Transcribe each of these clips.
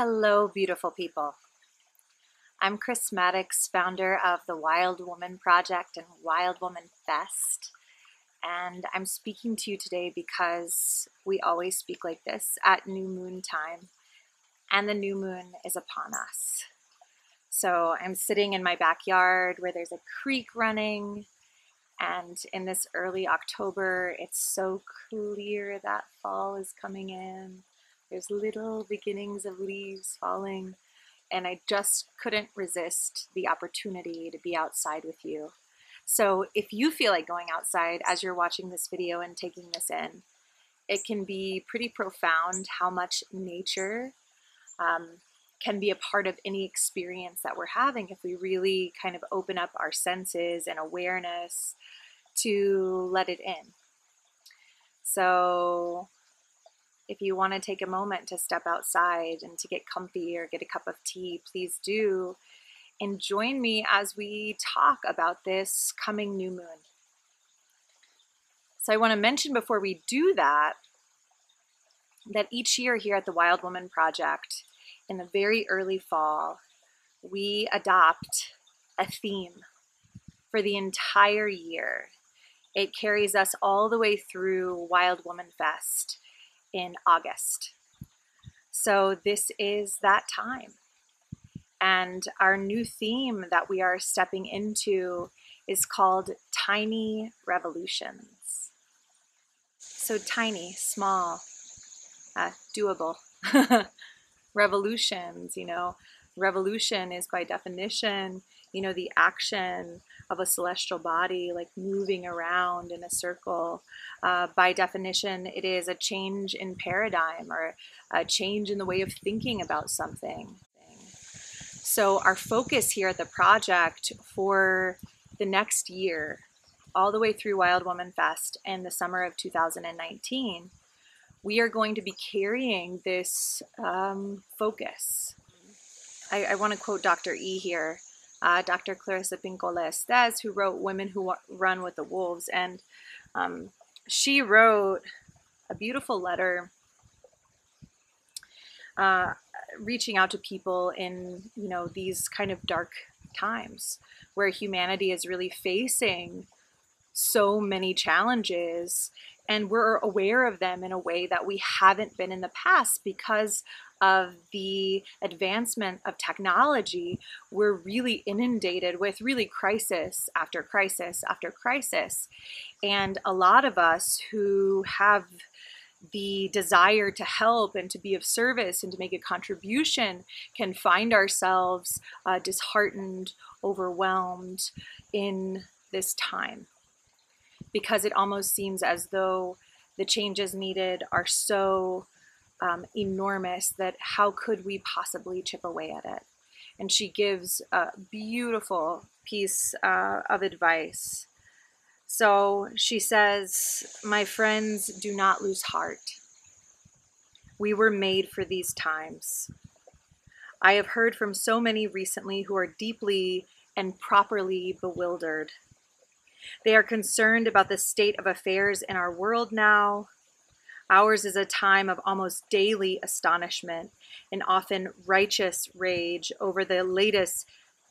Hello, beautiful people. I'm Chris Maddox, founder of the Wild Woman Project and Wild Woman Fest. And I'm speaking to you today because we always speak like this at new moon time, and the new moon is upon us. So I'm sitting in my backyard where there's a creek running, and in this early October, it's so clear that fall is coming in. There's little beginnings of leaves falling, and I just couldn't resist the opportunity to be outside with you. So if you feel like going outside as you're watching this video and taking this in, it can be pretty profound how much nature can be a part of any experience that we're having if we really kind of open up our senses and awareness to let it in. So if you want to take a moment to step outside and to get comfy or get a cup of tea, please do. And join me as we talk about this coming new moon. So I want to mention before we do that each year here at the Wild Woman Project, in the very early fall, we adopt a theme for the entire year. It carries us all the way through Wild Woman Fest in August. So this is that time. And our new theme that we are stepping into is called Tiny Revolutions. So tiny, small, doable. Revolutions, revolution is by definition, the action of a celestial body, like moving around in a circle. By definition, it is a change in paradigm or a change in the way of thinking about something. So our focus here at the project for the next year, all the way through Wild Woman Fest and the summer of 2019, we are going to be carrying this focus. I want to quote Dr. E here, Dr. Clarissa Pinkola Estes, who wrote Women Who Run with the Wolves. And she wrote a beautiful letter reaching out to people in, these kind of dark times where humanity is really facing so many challenges, and we're aware of them in a way that we haven't been in the past because of the advancement of technology. We're really inundated with really crisis after crisis after crisis. And a lot of us who have the desire to help and to be of service and to make a contribution can find ourselves disheartened, overwhelmed in this time, because it almost seems as though the changes needed are so enormous that how could we possibly chip away at it? And she gives a beautiful piece of advice. So she says, "My friends, do not lose heart. We were made for these times. I have heard from so many recently who are deeply and properly bewildered. They are concerned about the state of affairs in our world now. Ours is a time of almost daily astonishment and often righteous rage over the latest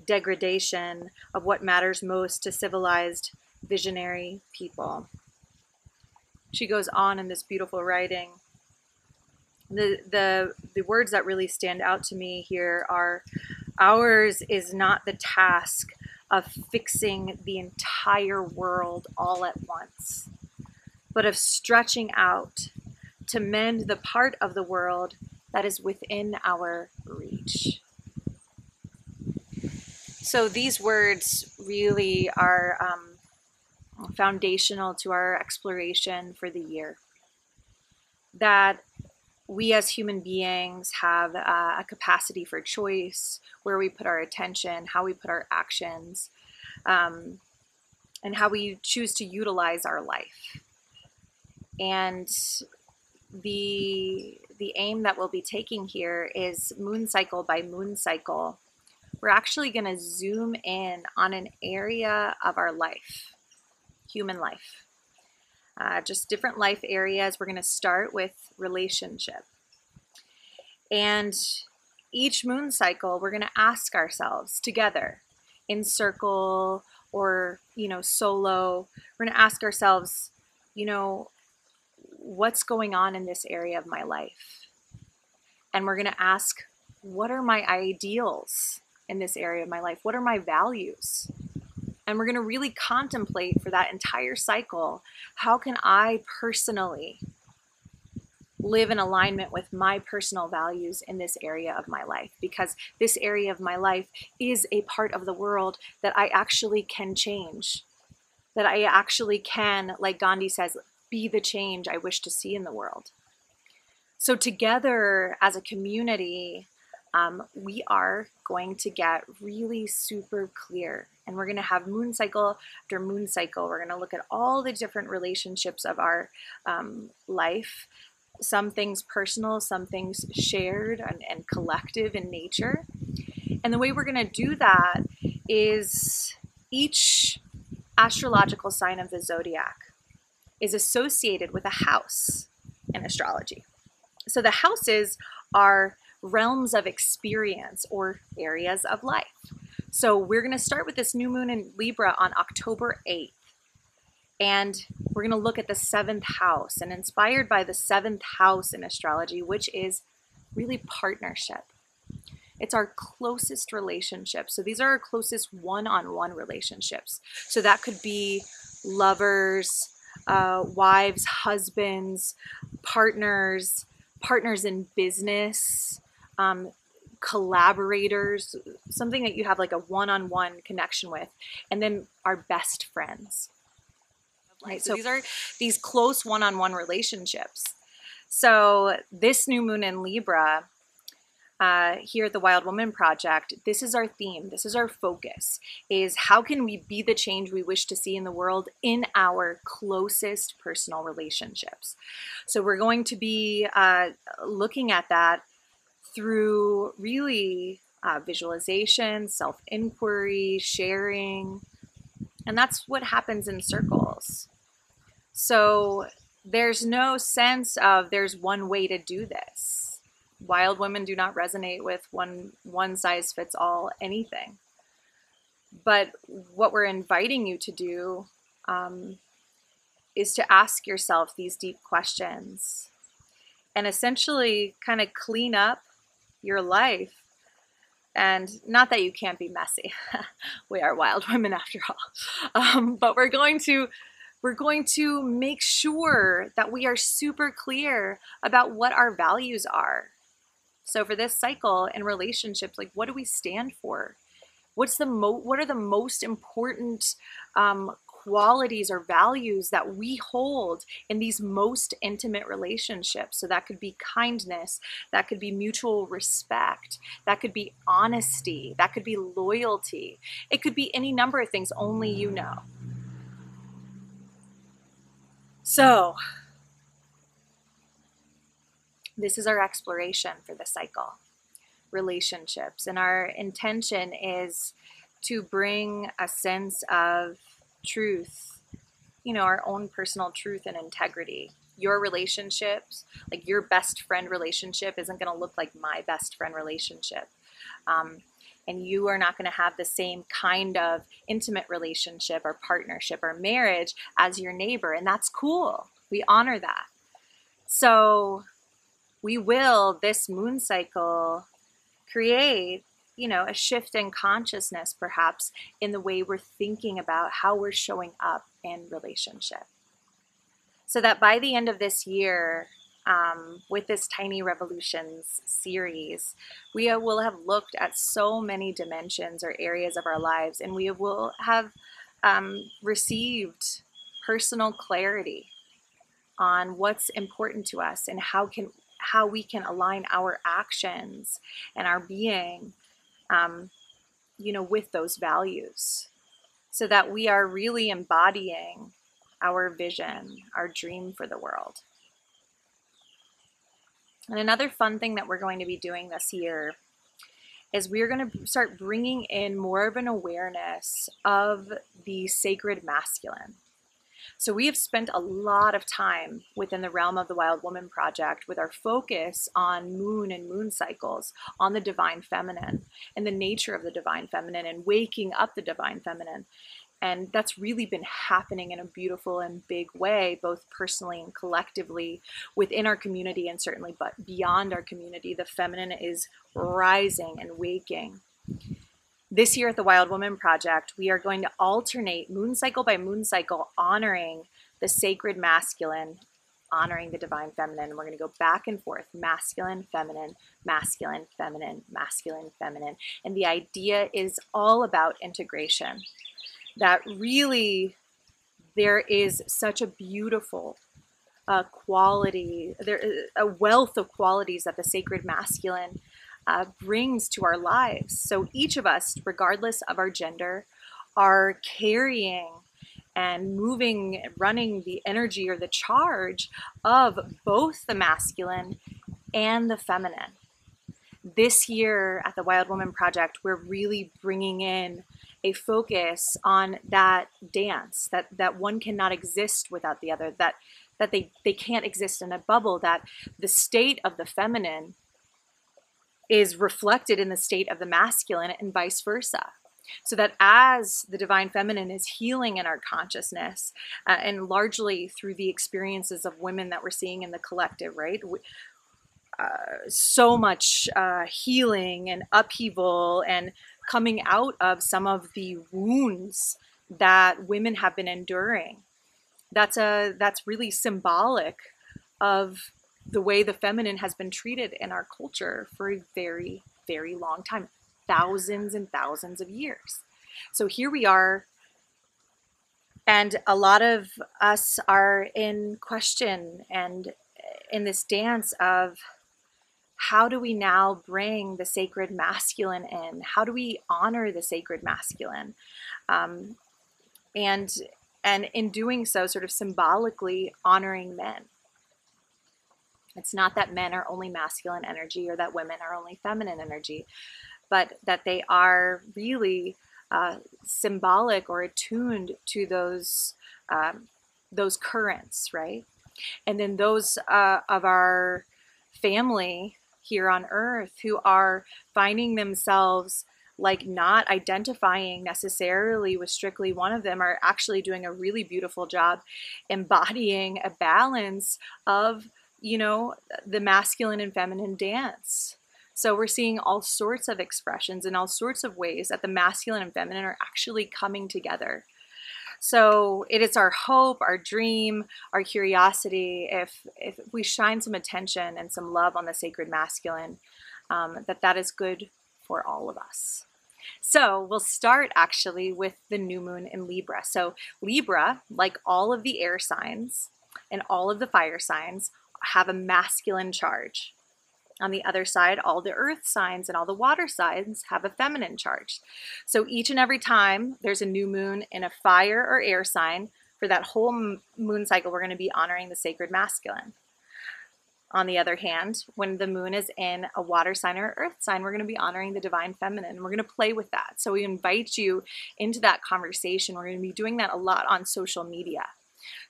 degradation of what matters most to civilized, visionary people." She goes on in this beautiful writing. The words that really stand out to me here are, "Ours is not the task of fixing the entire world all at once, but of stretching out to mend the part of the world that is within our reach." So these words really are foundational to our exploration for the year. That we as human beings have a capacity for choice, where we put our attention, how we put our actions, and how we choose to utilize our life. And the aim that we'll be taking here is moon cycle by moon cycle. We're actually going to zoom in on an area of our life, human life. Just different life areas. We're going to start with relationship. And each moon cycle, we're going to ask ourselves together in circle or, solo, we're going to ask ourselves, what's going on in this area of my life? And we're going to ask, what are my ideals in this area of my life? What are my values? And we're going to really contemplate for that entire cycle, how can I personally live in alignment with my personal values in this area of my life? Because this area of my life is a part of the world that I actually can change, that I actually can, like Gandhi says, be the change I wish to see in the world. So together as a community, we are going to get really super clear, and we're going to have moon cycle after moon cycle. We're going to look at all the different relationships of our life, some things personal, some things shared and collective in nature. And the way we're going to do that is each astrological sign of the zodiac is associated with a house in astrology. So the houses are realms of experience or areas of life. So we're going to start with this new moon in Libra on October 8th. And we're going to look at the 7th house, and inspired by the 7th house in astrology, which is really partnership. It's our closest relationships. So these are our closest one-on-one relationships. So that could be lovers, wives, husbands, partners in business, collaborators, something that you have like a one-on-one connection with, and then our best friends. Right. So these are these close one-on-one relationships. So this new moon in Libra, here at the Wild Woman Project, this is our theme. This is our focus, is how can we be the change we wish to see in the world in our closest personal relationships. So we're going to be looking at that through really visualization, self-inquiry, sharing, and that's what happens in circles. So there's no sense of there's one way to do this. Wild women do not resonate with one size fits all anything. But what we're inviting you to do is to ask yourself these deep questions and essentially kind of clean up your life. And not that you can't be messy. We are wild women after all. But we're going to make sure that we are super clear about what our values are. So for this cycle in relationships, like, what do we stand for? What are the most important qualities or values that we hold in these most intimate relationships? So that could be kindness, that could be mutual respect, that could be honesty, that could be loyalty. It could be any number of things only you know. So this is our exploration for the cycle, relationships. And our intention is to bring a sense of truth, our own personal truth and integrity. Your relationships, like your best friend relationship, isn't going to look like my best friend relationship. And you are not going to have the same kind of intimate relationship or partnership or marriage as your neighbor. And that's cool. We honor that. So we will, this moon cycle, create, a shift in consciousness, perhaps, in the way we're thinking about how we're showing up in relationship. So that by the end of this year, with this Tiny Revolutions series, we will have looked at so many dimensions or areas of our lives, and we will have received personal clarity on what's important to us and how we can align our actions and our being, with those values, so that we are really embodying our vision, our dream for the world. And another fun thing that we're going to be doing this year is we're going to start bringing in more of an awareness of the sacred masculine. So we have spent a lot of time within the realm of the Wild Woman Project with our focus on moon and moon cycles, on the divine feminine and the nature of the divine feminine and waking up the divine feminine. And that's really been happening in a beautiful and big way, both personally and collectively within our community, and certainly but beyond our community. The feminine is rising and waking. This year at the Wild Woman Project, we are going to alternate moon cycle by moon cycle, honoring the sacred masculine, honoring the divine feminine. We're going to go back and forth, masculine, feminine, masculine, feminine, masculine, feminine. And the idea is all about integration. That really there is such a beautiful quality, a wealth of qualities that the sacred masculine brings to our lives. So each of us, regardless of our gender, are carrying and moving, running the energy or the charge of both the masculine and the feminine. This year at the Wild Woman Project, we're really bringing in a focus on that dance, that one cannot exist without the other, that they can't exist in a bubble, that the state of the feminine is reflected in the state of the masculine and vice versa. So that as the divine feminine is healing in our consciousness, and largely through the experiences of women that we're seeing in the collective, right? So much healing and upheaval and coming out of some of the wounds that women have been enduring. That's really symbolic of the way the feminine has been treated in our culture for a very, very long time, thousands and thousands of years. So here we are, and a lot of us are in question and in this dance of, how do we now bring the sacred masculine in? How do we honor the sacred masculine? And in doing so, sort of symbolically honoring men. It's not that men are only masculine energy or that women are only feminine energy, but that they are really symbolic or attuned to those currents, right? And then those of our family here on earth who are finding themselves like not identifying necessarily with strictly one of them, are actually doing a really beautiful job embodying a balance of, the masculine and feminine dance. So we're seeing all sorts of expressions in all sorts of ways that the masculine and feminine are actually coming together. So it is our hope, our dream, our curiosity, if we shine some attention and some love on the sacred masculine, that is good for all of us. So we'll start actually with the new moon in Libra. So Libra, like all of the air signs and all of the fire signs, have a masculine charge. On the other side, all the earth signs and all the water signs have a feminine charge. So each and every time there's a new moon in a fire or air sign, for that whole moon cycle, we're going to be honoring the sacred masculine. On the other hand, when the moon is in a water sign or earth sign, we're going to be honoring the divine feminine. And we're going to play with that. So we invite you into that conversation. We're going to be doing that a lot on social media.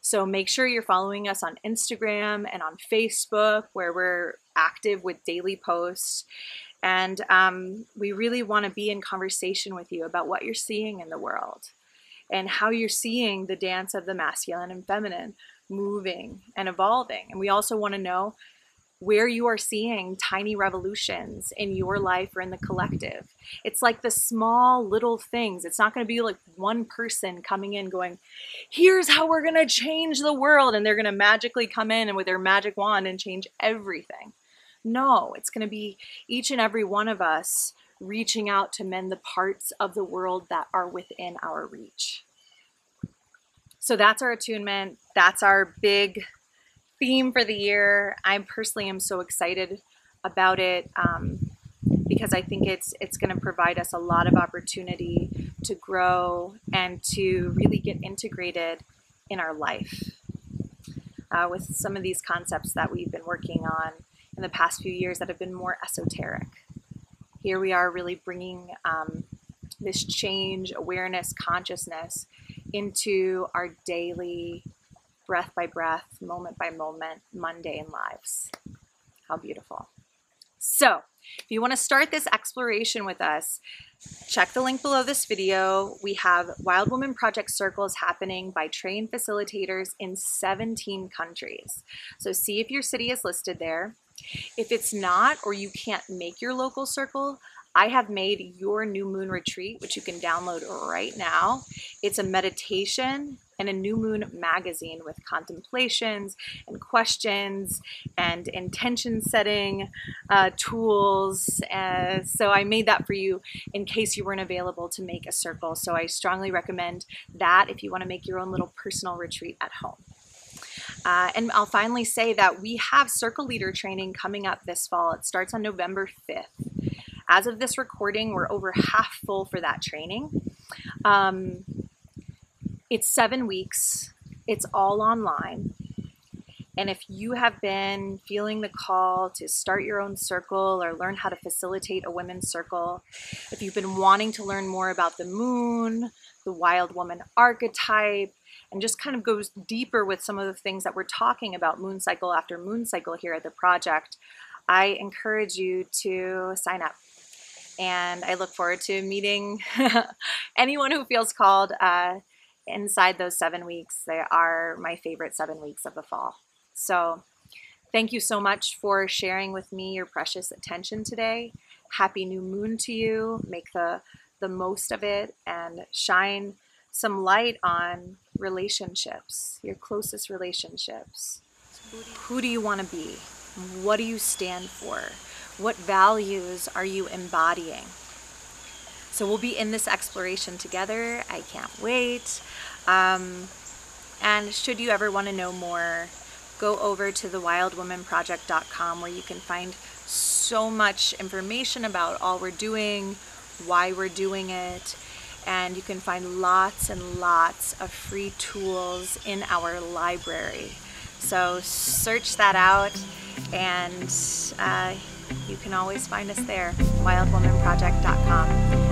So make sure you're following us on Instagram and on Facebook, where we're active with daily posts. And we really want to be in conversation with you about what you're seeing in the world and how you're seeing the dance of the masculine and feminine moving and evolving. And we also want to know where you are seeing tiny revolutions in your life or in the collective. It's like the small little things. It's not going to be like one person coming in going, here's how we're going to change the world. And they're going to magically come in and with their magic wand and change everything. No, it's going to be each and every one of us reaching out to mend the parts of the world that are within our reach. So that's our attunement. That's our big theme for the year. I personally am so excited about it because I think it's going to provide us a lot of opportunity to grow and to really get integrated in our life with some of these concepts that we've been working on in the past few years that have been more esoteric. Here we are really bringing this change, awareness, consciousness into our daily breath by breath, moment by moment, mundane lives. How beautiful. So if you want to start this exploration with us, check the link below this video. We have Wild Woman Project circles happening by trained facilitators in 17 countries. So see if your city is listed there. If it's not, or you can't make your local circle, I have made your new moon retreat, which you can download right now. It's a meditation and a new moon magazine with contemplations and questions and intention setting tools. So I made that for you in case you weren't available to make a circle. So I strongly recommend that if you want to make your own little personal retreat at home. And I'll finally say that we have circle leader training coming up this fall. It starts on November 5th. As of this recording, we're over half full for that training. It's 7 weeks. It's all online. And if you have been feeling the call to start your own circle or learn how to facilitate a women's circle, if you've been wanting to learn more about the moon, the wild woman archetype, and just kind of goes deeper with some of the things that we're talking about moon cycle after moon cycle here at the project, I encourage you to sign up. And I look forward to meeting anyone who feels called inside those 7 weeks. They are my favorite 7 weeks of the fall. So thank you so much for sharing with me your precious attention today. Happy new moon to you. Make the most of it and shine some light on relationships, your closest relationships. Who do you want to be? What do you stand for? What values are you embodying? So we'll be in this exploration together. I can't wait. And should you ever want to know more, go over to thewildwomanproject.com where you can find so much information about all we're doing, why we're doing it, and you can find lots and lots of free tools in our library. So search that out, and you can always find us there, wildwomanproject.com.